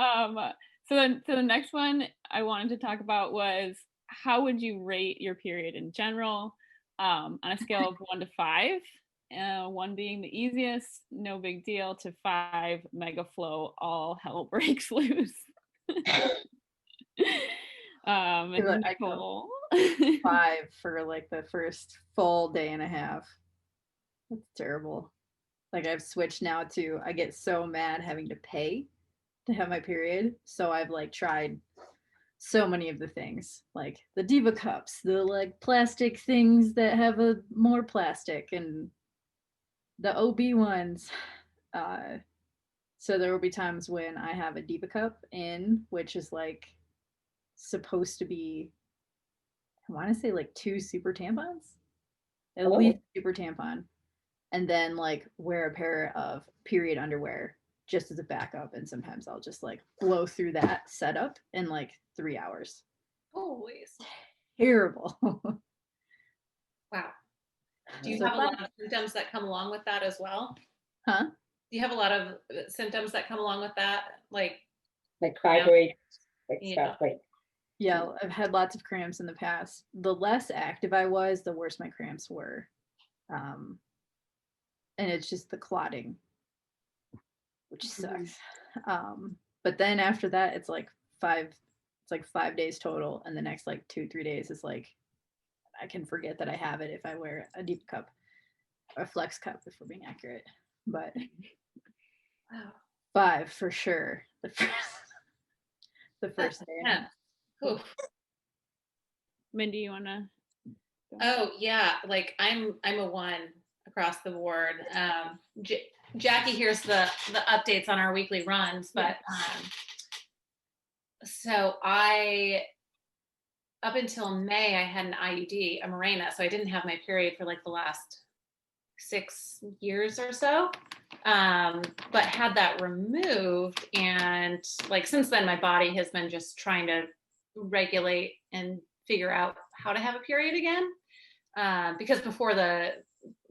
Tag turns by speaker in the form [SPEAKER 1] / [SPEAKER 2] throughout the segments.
[SPEAKER 1] So the next one I wanted to talk about was how would you rate your period in general, on a scale of 1 to 5? One being the easiest, no big deal, to 5, mega flow, all hell breaks loose.
[SPEAKER 2] I go
[SPEAKER 1] Nicole.
[SPEAKER 2] 5 for like the first full day and a half. That's terrible. Like I've switched now to I get so mad having to pay to have my period. So I've like tried so many of the things, like the diva cups, the like plastic things that have a more plastic, and the OB ones. Uh, so there will be times when I have a diva cup in, which is like supposed to be, I want to say like 2 super tampons, at least
[SPEAKER 3] Oh,
[SPEAKER 2] super tampon, and then like wear a pair of period underwear just as a backup. And sometimes I'll just like blow through that setup in like 3 hours.
[SPEAKER 4] Holy,
[SPEAKER 2] Terrible.
[SPEAKER 4] wow. Do you
[SPEAKER 2] So
[SPEAKER 4] have a lot of symptoms that come along with that as well?
[SPEAKER 2] huh?
[SPEAKER 4] Do you have a lot of symptoms that come along with that?
[SPEAKER 3] like
[SPEAKER 4] Yeah.
[SPEAKER 3] fibroids, like
[SPEAKER 4] Yeah.
[SPEAKER 3] stuff like.
[SPEAKER 2] Yeah, I've had lots of cramps in the past. The less active I was, the worse my cramps were. Um, and it's just the clotting, which sucks. But then after that, it's like 5 days total. And the next like 2, 3 days is like, I can forget that I have it if I wear a deep cup, a flex cup, if we're being accurate. But
[SPEAKER 4] Wow.
[SPEAKER 2] 5 for sure. The first day.
[SPEAKER 4] Yeah. Oof.
[SPEAKER 1] Mindy, you wanna?
[SPEAKER 4] Oh yeah, like I'm a 1 across the board. Jackie hears the updates on our weekly runs, but so I up until May I had an IUD, a Mirena, so I didn't have my period for like the last 6 years or so. But had that removed, and like since then my body has been just trying to regulate and figure out how to have a period again. Because before the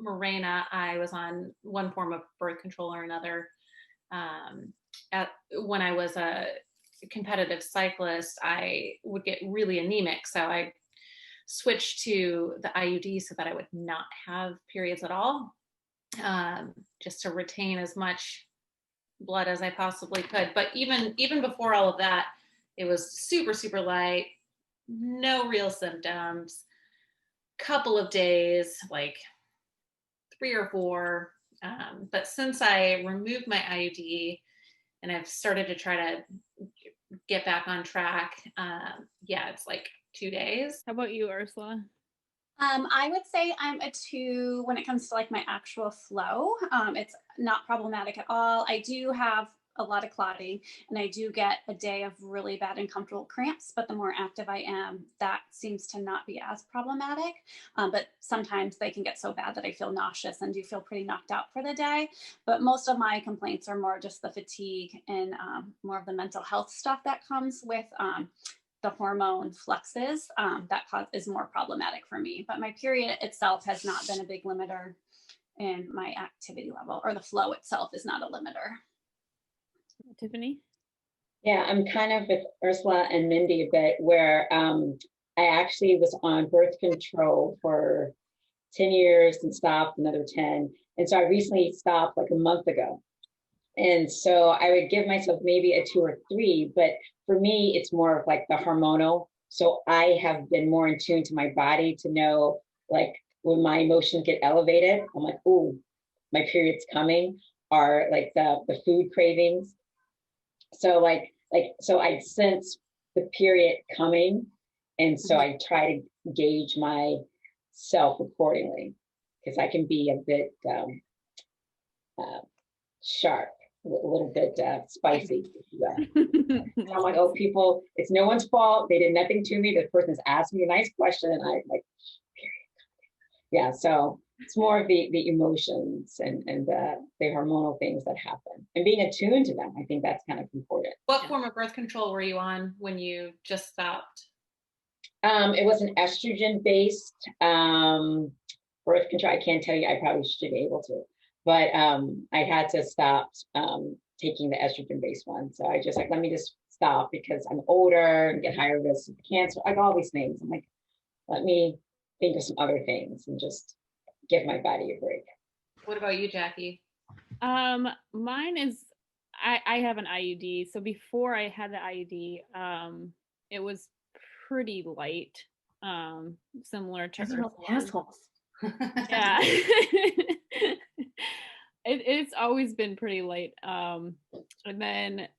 [SPEAKER 4] Mirena, I was on one form of birth control or another. When I was a competitive cyclist, I would get really anemic, so I switched to the IUD so that I would not have periods at all, just to retain as much blood as I possibly could. But even before all of that, it was super, super light, no real symptoms, couple of days, like 3 or 4. But since I removed my IUD and I've started to try to get back on track, yeah, it's like 2 days.
[SPEAKER 1] How about you, Ursula?
[SPEAKER 5] I would say I'm a 2 when it comes to like my actual flow. It's not problematic at all. I do have a lot of clotting and I do get a day of really bad uncomfortable cramps, but the more active I am, that seems to not be as problematic. But sometimes they can get so bad that I feel nauseous and do feel pretty knocked out for the day. But most of my complaints are more just the fatigue and more of the mental health stuff that comes with the hormone fluxes that is more problematic for me. But my period itself has not been a big limiter in my activity level, or the flow itself is not a limiter.
[SPEAKER 1] Tiffany?
[SPEAKER 3] Yeah, I'm kind of with Ursula and Mindy a bit, where I actually was on birth control for 10 years and stopped another 10. And so I recently stopped like a month ago. And so I would give myself maybe a 2 or 3, but for me, it's more of like the hormonal. So I have been more in tune to my body to know, like when my emotions get elevated, I'm like, oh, my period's coming, or like the food cravings. So so I sense the period coming, and so I try to gauge myself accordingly, because I can be a bit sharp, a little bit spicy. I'm like, oh, people, it's no one's fault. They did nothing to me. This person's asked me a nice question, and I like, period. Yeah. So it's more of the emotions and the hormonal things that happen, and being attuned to them. I think that's kind of important.
[SPEAKER 4] What form of birth control were you on when you just stopped?
[SPEAKER 3] It was an estrogen based birth control. I can't tell you, I probably should be able to, but I had to stop taking the estrogen based one. So I just like, let me just stop because I'm older and get higher risk of cancer, like all these things. I'm like, let me think of some other things and just give my body a break.
[SPEAKER 4] What about you, Jackie?
[SPEAKER 1] Mine is I have an IUD. So before I had the IUD, it was pretty light. Similar to
[SPEAKER 2] Those are all assholes.
[SPEAKER 1] yeah. It's always been pretty light. And then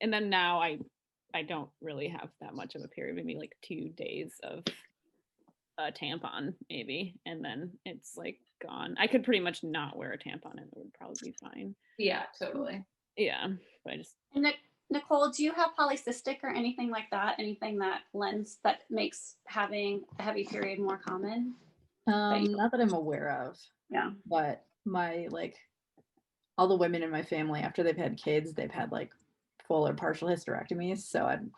[SPEAKER 1] now I don't really have that much of a period, maybe like 2 days of a tampon maybe, and then it's like gone. I could pretty much not wear a tampon and it would probably be fine.
[SPEAKER 4] Yeah, totally.
[SPEAKER 1] Yeah, but I just
[SPEAKER 5] Nicole, do you have polycystic or anything like that? Anything that makes having a heavy period more common?
[SPEAKER 2] Not that I'm aware of.
[SPEAKER 5] Yeah.
[SPEAKER 2] But my all the women in my family, after they've had kids, they've had like full or partial hysterectomies. So I'm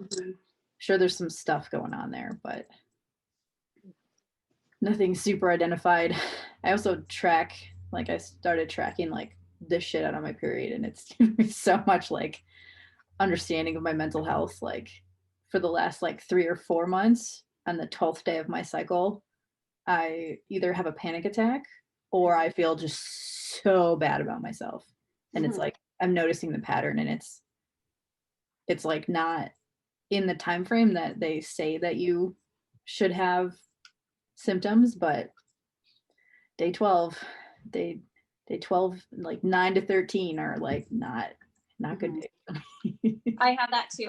[SPEAKER 2] sure there's some stuff going on there, but nothing super identified. I also I started tracking like this shit out of my period, and it's given me so much like understanding of my mental health. Like for the last like 3 or 4 months, on the 12th day of my cycle, I either have a panic attack or I feel just so bad about myself. And it's like I'm noticing the pattern, and it's like not in the time frame that they say that you should have symptoms, but day 12, day 12, like 9 to 13 are like not good days.
[SPEAKER 5] I have that too.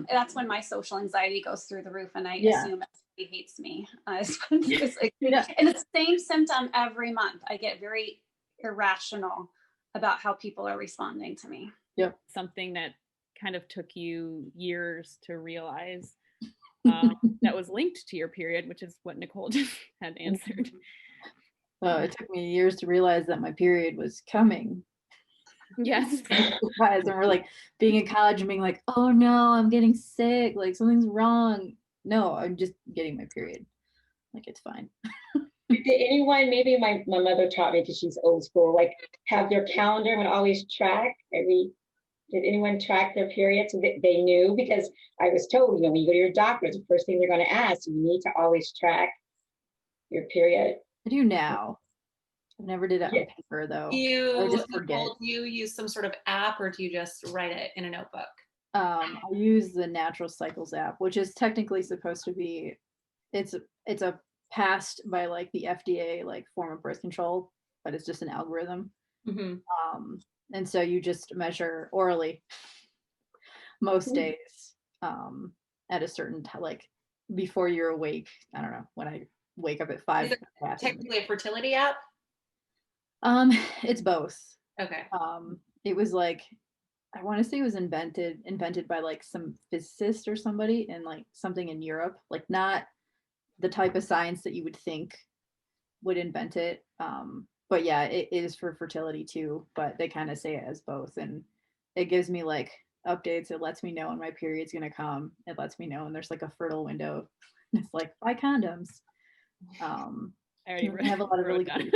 [SPEAKER 5] That's when my social anxiety goes through the roof, and I assume he hates me. It's like, and it's the same symptom every month. I get very irrational about how people are responding to me.
[SPEAKER 2] Yep.
[SPEAKER 1] Something that kind of took you years to realize that was linked to your period, which is what Nicole just had answered.
[SPEAKER 2] It took me years to realize that my period was coming.
[SPEAKER 1] Yes.
[SPEAKER 2] And we're like being in college and being like, oh no, I'm getting sick, like something's wrong. No, I'm just getting my period. Like it's fine.
[SPEAKER 3] Did anyone, maybe my mother taught me because she's old school, like have their calendar and always track did anyone track their period so that they knew? Because I was told, when you go to your doctor, the first thing they're going to ask, you need to always track your period.
[SPEAKER 2] I do now. I never did it on paper though. I just forget.
[SPEAKER 4] Do you use some sort of app, or do you just write it in a notebook?
[SPEAKER 2] I use the Natural Cycles app, which is technically supposed to be, it's a passed by like the FDA like form of birth control, but it's just an algorithm. And so you just measure orally most days at a certain time, like before you're awake. I don't know, when I wake up at 5.
[SPEAKER 4] Is it technically a fertility app?
[SPEAKER 2] It's both.
[SPEAKER 4] Okay.
[SPEAKER 2] It was like, I want to say it was invented by like some physicist or somebody in like something in Europe, like not the type of science that you would think would invent it. But yeah, it is for fertility too, but they kind of say it as both, and it gives me like updates. It lets me know when my period's gonna come. It lets me know when there's like a fertile window. It's like, buy condoms.
[SPEAKER 1] I already
[SPEAKER 2] have a lot of really
[SPEAKER 1] good.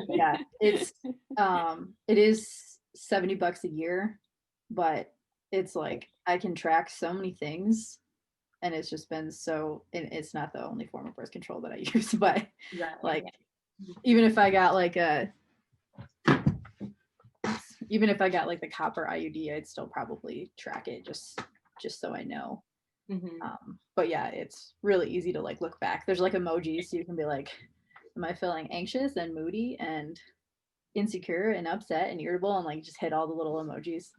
[SPEAKER 2] Yeah, it is $70 a year, but it's like I can track so many things, and it's just been so. And it's not the only form of birth control that I use, but like even if I got like the copper IUD, I'd still probably track it just so I know. But yeah, it's really easy to like look back. There's like emojis, so you can be like, am I feeling anxious and moody and insecure and upset and irritable, and like just hit all the little emojis.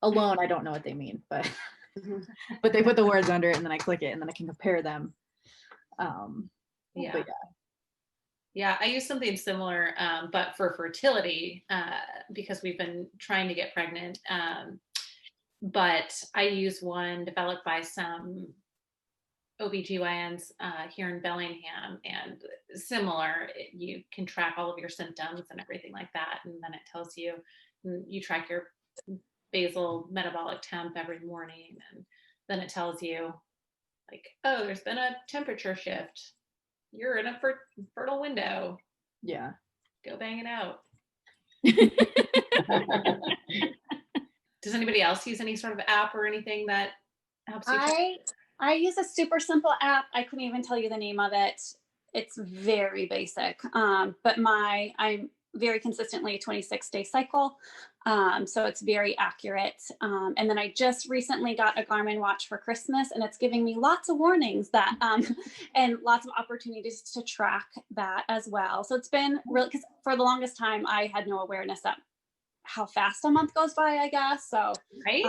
[SPEAKER 2] Alone, I don't know what they mean, but but they put the words under it, and then I click it, and then I can compare them.
[SPEAKER 4] Yeah, I use something similar, but for fertility, because we've been trying to get pregnant. But I use one developed by some OBGYNs here in Bellingham, and similar. You can track all of your symptoms and everything like that, and then it tells you, you track your basal metabolic temp every morning, and then it tells you like, oh, there's been a temperature shift. You're in a fertile window.
[SPEAKER 2] Yeah.
[SPEAKER 4] Go bang it out. Does anybody else use any sort of app or anything that helps you track?
[SPEAKER 5] I use a super simple app. I couldn't even tell you the name of it. It's very basic. But I'm very consistently a 26-day cycle. So it's very accurate. And then I just recently got a Garmin watch for Christmas, and it's giving me lots of warnings that, and lots of opportunities to track that as well. So it's been really, because for the longest time, I had no awareness that how fast a month goes by, I guess. So,
[SPEAKER 4] Right?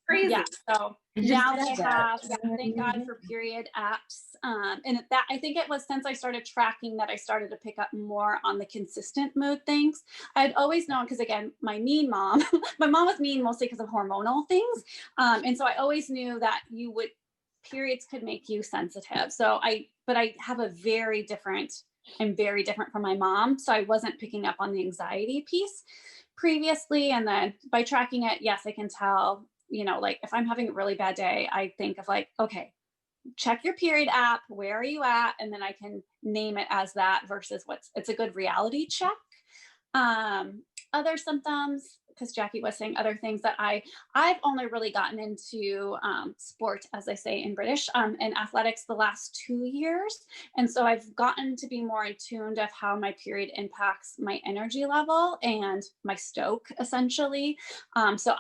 [SPEAKER 4] Crazy.
[SPEAKER 5] yeah. So
[SPEAKER 2] I just
[SPEAKER 5] now
[SPEAKER 2] said
[SPEAKER 5] that I
[SPEAKER 2] that.
[SPEAKER 5] have, yeah, thank God for period apps. And that, I think it was since I started tracking that I started to pick up more on the consistent mood things. I'd always known, because again, my mean mom, my mom was mean mostly because of hormonal things. And so I always knew that periods could make you sensitive. But I have I'm very different from my mom. So I wasn't picking up on the anxiety piece previously. And then by tracking it, yes, I can tell, like if I'm having a really bad day, I think of like, okay, check your period app. Where are you at? And then I can name it as that versus it's a good reality check. Other symptoms, because Jackie was saying other things that I've only really gotten into sport, as I say in British, and athletics the last 2 years. And so I've gotten to be more attuned of how my period impacts my energy level and my stoke, essentially. So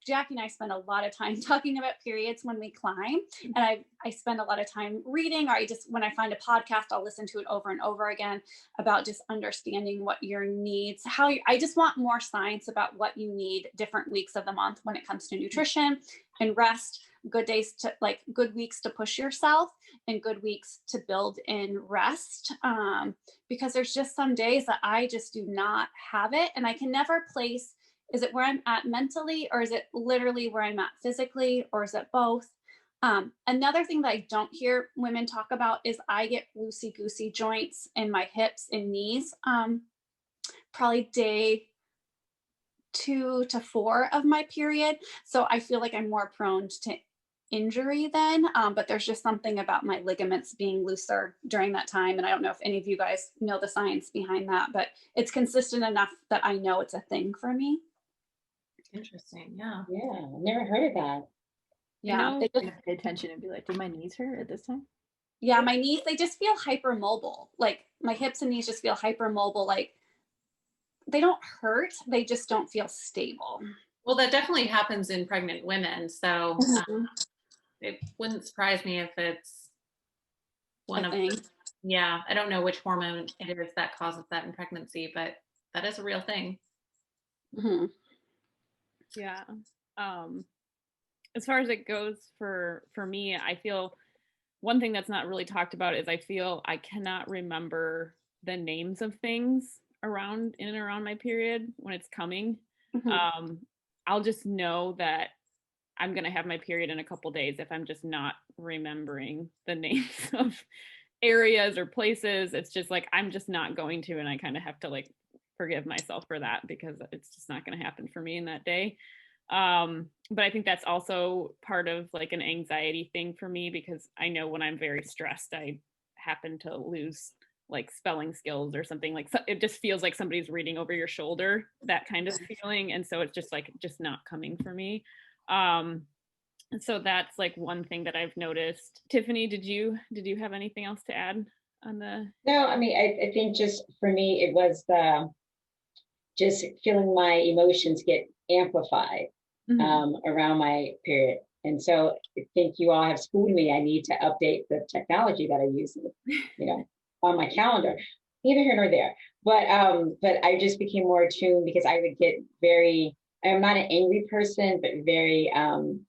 [SPEAKER 5] Jackie and I spend a lot of time talking about periods when we climb. And I spend a lot of time reading, or when I find a podcast, I'll listen to it over and over again about just understanding what your needs, I just want more science about what you need different weeks of the month when it comes to nutrition and rest, good weeks to push yourself and good weeks to build in rest. Because there's just some days that I just do not have it. And I can never place, is it where I'm at mentally, or is it literally where I'm at physically, or is it both? Another thing that I don't hear women talk about is I get loosey-goosey joints in my hips and knees, probably day 2 to 4 of my period. So I feel like I'm more prone to injury then, but there's just something about my ligaments being looser during that time. And I don't know if any of you guys know the science behind that, but it's consistent enough that I know it's a thing for me.
[SPEAKER 4] Interesting. Yeah.
[SPEAKER 3] Yeah, never heard of that.
[SPEAKER 5] Yeah.
[SPEAKER 1] They
[SPEAKER 2] just pay attention and be like, did my knees hurt at this time?
[SPEAKER 5] Yeah, my knees, they just feel hypermobile. Like my hips and knees just feel hypermobile. Like they don't hurt, they just don't feel stable.
[SPEAKER 4] Well, that definitely happens in pregnant women. So it wouldn't surprise me if it's one of the, yeah, I don't know which hormone it is that causes that in pregnancy, but that is a real thing.
[SPEAKER 5] Mm-hmm.
[SPEAKER 1] Yeah. As far as it goes for me, I feel one thing that's not really talked about is I feel I cannot remember the names of things around in and around my period when it's coming.
[SPEAKER 5] Mm-hmm.
[SPEAKER 1] I'll just know that I'm going to have my period in a couple days if I'm just not remembering the names of areas or places. It's just like I'm just not going to, and I kind of have to like forgive myself for that because it's just not going to happen for me in that day. But I think that's also part of like an anxiety thing for me because I know when I'm very stressed, I happen to lose like spelling skills or something. Like it just feels like somebody's reading over your shoulder, that kind of feeling. And so it's just like just not coming for me. So that's like one thing that I've noticed. Tiffany, did you have anything else to add on the?
[SPEAKER 3] No, I mean, I think just for me, it was just feeling my emotions get amplified around my period. And so I think you all have schooled me. I need to update the technology that I use, on my calendar. Neither here nor there. But I just became more attuned because I would get I'm not an angry person, but very on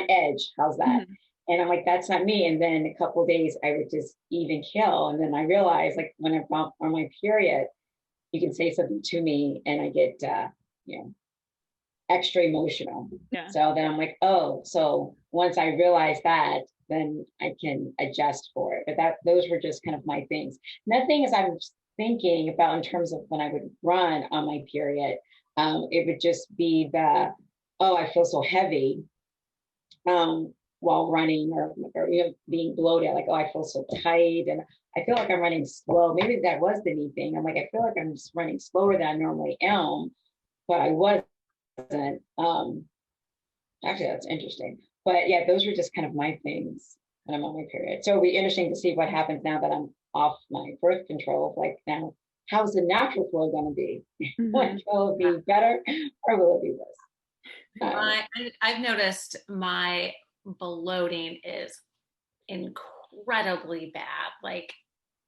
[SPEAKER 3] edge. How's that? Mm-hmm. And I'm like, that's not me. And then a couple of days I would just even kill. And then I realized like when I'm on my period, you can say something to me and I get, extra emotional. Yeah. So then I'm like, oh, so once I realize that, then I can adjust for it. But those were just kind of my things. Another thing is I'm thinking about in terms of when I would run on my period, it would just be I feel so heavy while running or being bloated, like, I feel so tight and I feel like I'm running slow. Maybe that was the knee thing. I'm like, I feel like I'm just running slower than I normally am, but I was wasn't. Actually, that's interesting. But yeah, those were just kind of my things when I'm on my period. So it'll be interesting to see what happens now that I'm off my birth control. Like now, how's the natural flow going to be?
[SPEAKER 1] Mhm.
[SPEAKER 3] Will it be better or will it be worse?
[SPEAKER 4] I've noticed my bloating is incredibly bad. Like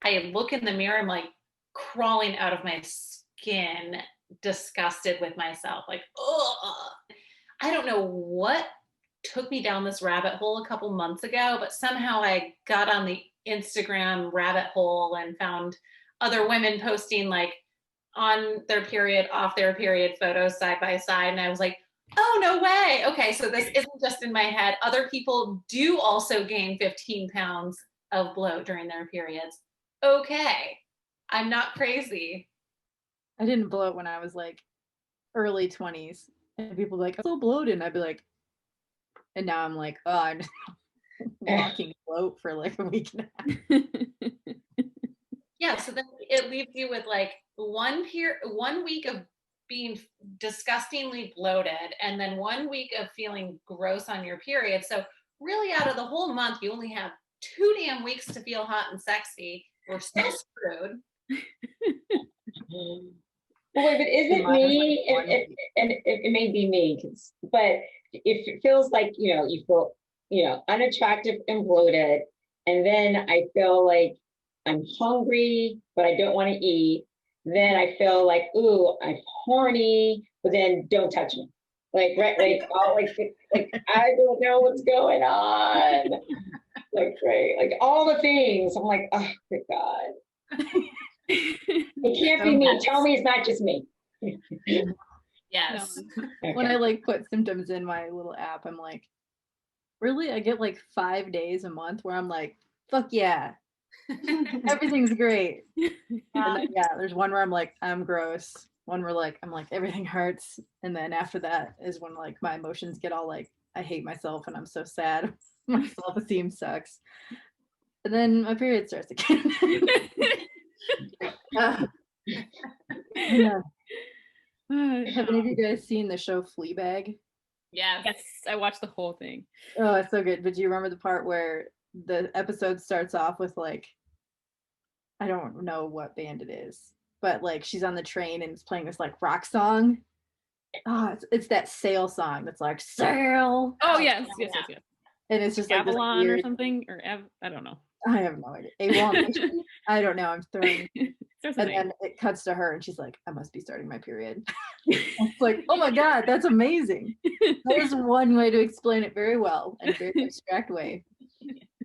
[SPEAKER 4] I look in the mirror, I'm like crawling out of my skin, disgusted with myself. Like, oh, I don't know what took me down this rabbit hole a couple months ago, but somehow I got on the Instagram rabbit hole and found other women posting like on their period, off their period photos side by side. And I was like, oh, no way. Okay, so this isn't just in my head. Other people do also gain 15 pounds of bloat during their periods. Okay, I'm not crazy.
[SPEAKER 2] I didn't bloat when I was like early 20s. And people were like, I'm so bloated. And I'd be like, and now I'm like, oh, I'm walking bloat for like a week and a half.
[SPEAKER 4] Yeah, so then it leaves you with like 1 week of being disgustingly bloated and then 1 week of feeling gross on your period. So really out of the whole month, you only have 2 damn weeks to feel hot and sexy. We're still screwed.
[SPEAKER 3] Well, if it isn't me, it may be me, but if it feels like, you feel, unattractive and bloated, and then I feel like I'm hungry, but I don't want to eat, then I feel like, ooh, I'm horny, but then don't touch me. Like, right, like, all like, I don't know what's going on. Like, right, like all the things. I'm like, oh, my God. It can't be me. Tell me it's not just me.
[SPEAKER 4] Yes.
[SPEAKER 2] No. When I like put symptoms in my little app, I'm like, really? I get like 5 days a month where I'm like, fuck yeah. Everything's great. And then, yeah, there's one where I'm like, I'm gross. One where like I'm like everything hurts. And then after that is when like my emotions get all like I hate myself and I'm so sad. My self-esteem sucks. And then my period starts again. Yeah. Have any of you guys seen the show Fleabag?
[SPEAKER 4] Yes.
[SPEAKER 1] Yes, I watched the whole thing.
[SPEAKER 2] Oh, it's so good. But do you remember the part where the episode starts off with like, I don't know what band it is, but like she's on the train and it's playing this like rock song. Oh, it's that Sail song that's like Sail.
[SPEAKER 1] Oh yes.
[SPEAKER 2] And it's just like this
[SPEAKER 1] Avalon
[SPEAKER 2] weird,
[SPEAKER 1] or something, or I don't know.
[SPEAKER 2] I have no idea. Avalon. I don't know. I'm throwing.
[SPEAKER 1] There's
[SPEAKER 2] And then it cuts to her and she's like, I must be starting my period. It's like, oh my God, that's amazing. That is one way to explain it very well in a very abstract way.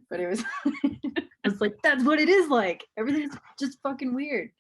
[SPEAKER 2] But it was, I was like, that's what it is like. Everything's just fucking weird.